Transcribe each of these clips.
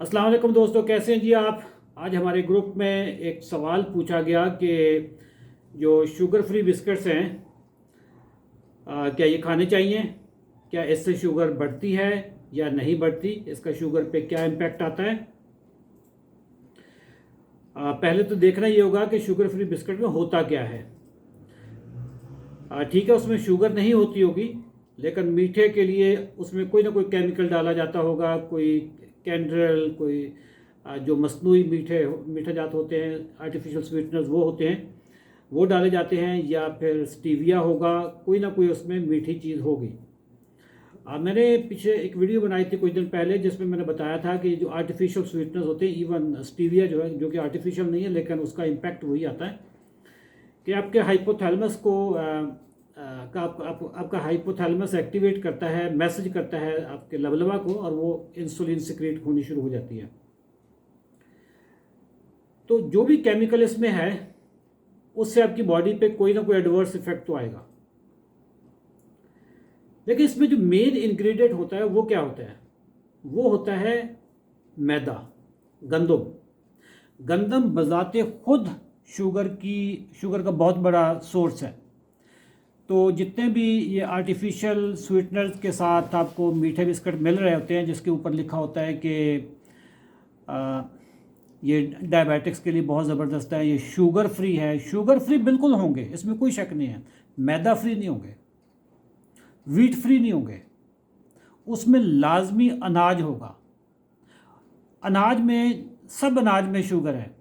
अस्सलाम वालेकुम दोस्तों, कैसे हैं जी आप। आज हमारे ग्रुप में एक सवाल पूछा गया कि जो शुगर फ्री बिस्किट्स हैं क्या ये खाने चाहिए, क्या इससे शुगर बढ़ती है या नहीं बढ़ती, इसका शुगर पे क्या इम्पेक्ट आता है। पहले तो देखना ये होगा कि शुगर फ्री बिस्किट में होता क्या है। ठीक है, उसमें शुगर नहीं होती होगी, लेकिन मीठे के लिए उसमें कोई ना कोई केमिकल डाला जाता होगा, कोई कैंड्रल, कोई जो मसनूई मीठा जात होते हैं, आर्टिफिशियल स्वीटनर्स वो होते हैं, वो डाले जाते हैं, या फिर स्टीविया होगा, कोई ना कोई उसमें मीठी चीज़ होगी। मैंने पीछे एक वीडियो बनाई थी कुछ दिन पहले जिसमें मैंने बताया था कि जो आर्टिफिशियल स्वीटनर्स होते हैं, इवन स्टीविया जो है, जो कि आर्टिफिशियल नहीं है लेकिन उसका इम्पैक्ट वही आता है कि आपके हाइपोथैलेमस को आपका हाइपोथैलेमस एक्टिवेट करता है, मैसेज करता है आपके लबलबा को, और वो इंसुलिन सिक्रेट होनी शुरू हो जाती है। तो जो भी केमिकल इसमें है उससे आपकी बॉडी पे कोई ना कोई एडवर्स इफेक्ट तो आएगा। लेकिन इसमें जो मेन इंग्रेडिएंट होता है वो क्या होता है, वो होता है मैदा, गंदम। गंदम बजाते खुद शुगर का बहुत बड़ा सोर्स है। तो जितने भी ये आर्टिफिशियल स्वीटनर्स के साथ आपको मीठे बिस्किट मिल रहे होते हैं जिसके ऊपर लिखा होता है कि ये डायबिटिक्स के लिए बहुत ज़बरदस्त है, ये शुगर फ्री है, शुगर फ्री बिल्कुल होंगे, इसमें कोई शक नहीं है। मैदा फ्री नहीं होंगे, वीट फ्री नहीं होंगे, उसमें लाजमी अनाज होगा। अनाज में, सब अनाज में शुगर है,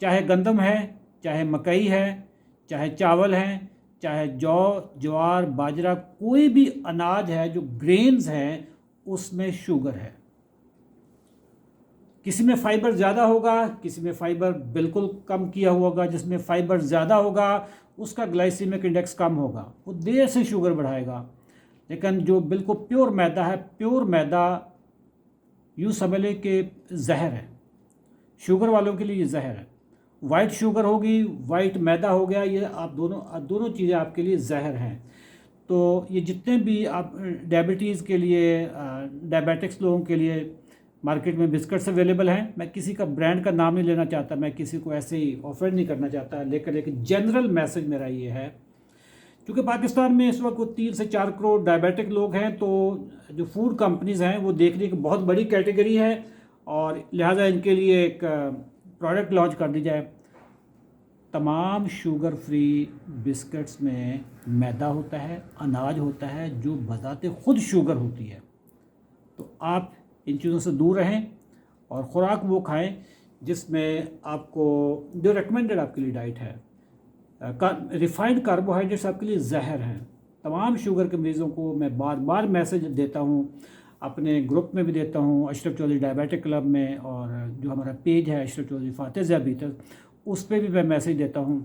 चाहे गंदम है, चाहे मकई है, चाहे चावल है, चाहे जौ, ज्वार, बाजरा, कोई भी अनाज है जो ग्रेन्स हैं उसमें शुगर है। किसी में फाइबर ज़्यादा होगा, किसी में फाइबर बिल्कुल कम किया हुआ होगा। जिसमें फाइबर ज़्यादा होगा उसका ग्लाइसीमिक इंडेक्स कम होगा, वो देर से शुगर बढ़ाएगा। लेकिन जो बिल्कुल प्योर मैदा है, प्योर मैदा यूँ समझ लें कि जहर है, शुगर वालों के लिए ये जहर है। वाइट शुगर होगी, वाइट मैदा हो गया, ये आप दोनों चीज़ें आपके लिए जहर हैं। तो ये जितने भी आप डायबिटीज़ के लिए, डायबिटिक्स लोगों के लिए मार्केट में बिस्किट्स अवेलेबल हैं, मैं किसी का ब्रांड का नाम नहीं लेना चाहता, मैं किसी को ऐसे ही ऑफर नहीं करना चाहता, लेकिन एक जनरल मैसेज मेरा ये है, क्योंकि पाकिस्तान में इस वक्त 3 से 4 करोड़ डायबिटिक लोग हैं, तो जो फूड कंपनीज़ हैं वो देख रही कि बहुत बड़ी कैटेगरी है और लिहाजा इनके लिए एक प्रोडक्ट लॉन्च कर दी जाए। तमाम शुगर फ्री बिस्किट्स में मैदा होता है, अनाज होता है, जो बजाते खुद शुगर होती है। तो आप इन चीज़ों से दूर रहें और ख़ुराक वो खाएं जिसमें आपको जो रिकमेंडेड आपके लिए डाइट है। रिफाइंड कार्बोहाइड्रेट्स आपके लिए जहर हैं। तमाम शुगर के मरीज़ों को मैं बार बार मैसेज देता हूँ, अपने ग्रुप में भी देता हूँ, अशरफ चौधरी डायबिटिक क्लब में, और जो हमारा पेज है अशरफ चौधरी फातेह ज़ियाबीतस, उस पर भी मैं मैसेज देता हूँ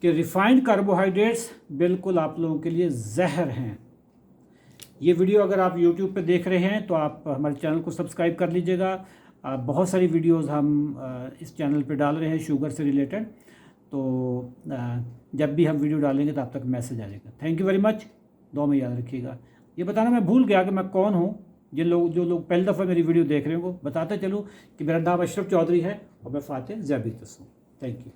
कि रिफाइंड कार्बोहाइड्रेट्स बिल्कुल आप लोगों के लिए जहर हैं। ये वीडियो अगर आप YouTube पे देख रहे हैं तो आप हमारे चैनल को सब्सक्राइब कर लीजिएगा। बहुत सारी वीडियोस हम इस चैनल पे डाल रहे हैं शुगर से रिलेटेड, तो जब भी हम वीडियो डालेंगे तो आप तक मैसेज आ जाएगा। थैंक यू वेरी मच, दुआ में याद रखिएगा। ये बताना मैं भूल गया कि मैं कौन हूँ। जो लोग पहली दफ़ा मेरी वीडियो देख रहे हैं वो बताते चलूँ कि मेरा नाम अशरफ चौधरी है और मैं फातेह ज़ियाबीतस हूँ। Thank you.